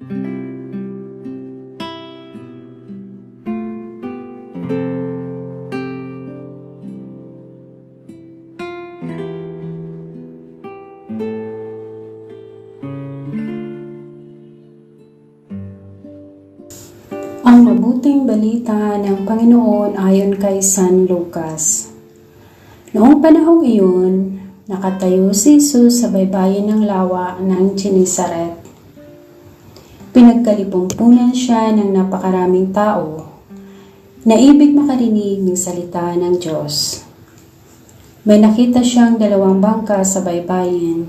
Ang mabuting balita ng Panginoon ayon kay San Lucas. Noong panahong iyon, nakatayo si Jesus sa baybayin ng lawa ng Genesaret. Pinagkalipumpunan siya ng napakaraming tao na ibig makarinig ng salita ng Diyos. May nakita siyang dalawang bangka sa baybayin.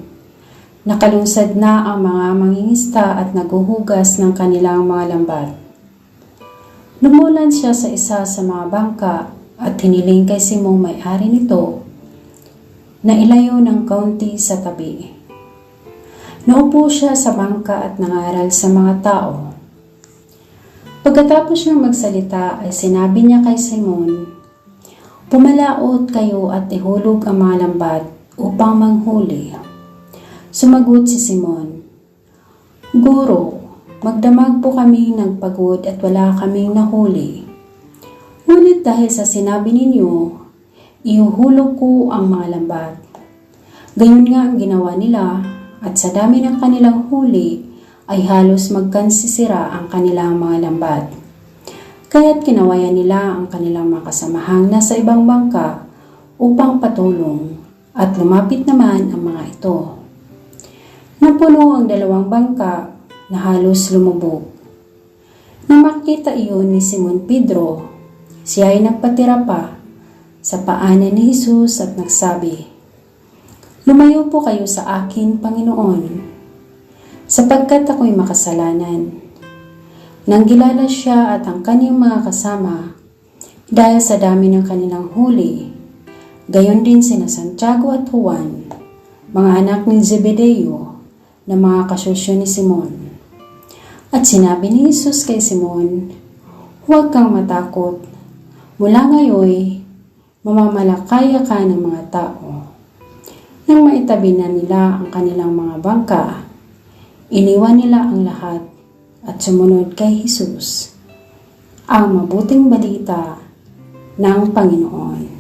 Nakalungsad na ang mga mangingisda at naguhugas ng kanilang mga lambat. Lumulan siya sa isa sa mga bangka at hiniling kay Simong may-ari nito na ilayo ng kaunti sa tabi. Naupo siya sa bangka at nangaral sa mga tao. Pagkatapos niyang magsalita ay sinabi niya kay Simon, "Pumalaot kayo at ihulog ang mga lambat upang manghuli." Sumagot si Simon, "Guro, magdamag po kami ng pagod at wala kaming nahuli. Ngunit dahil sa sinabi ninyo, ihuhulog ko ang mga lambat." Gayon nga ang ginawa nila at sa dami ng kanilang huli ay halos magkansisira ang kanilang mga lambat. Kaya't kinawayan nila ang kanilang mga kasamahang nasa ibang bangka upang patulong at lumapit naman ang mga ito. Napuno ang dalawang bangka na halos lumubog. Nang makita iyon ni Simon Pedro, siya ay nagpatira pa sa paanan ni Jesus at nagsabi, "Lumayo po kayo sa akin, Panginoon, sapagkat ako'y makasalanan." Nang gilala siya at ang kanyang mga kasama, dahil sa dami ng kanilang huli, gayon din sina Santiago at Juan, mga anak ni Zebedeo, na mga kasosyo ni Simon. At sinabi ni Jesus kay Simon, "Huwag kang matakot. Mula ngayon, mamamalakaya ka ng mga tao." Nang maitabi na nila ang kanilang mga bangka, iniwan nila ang lahat at sumunod kay Jesus. Ang mabuting balita ng Panginoon.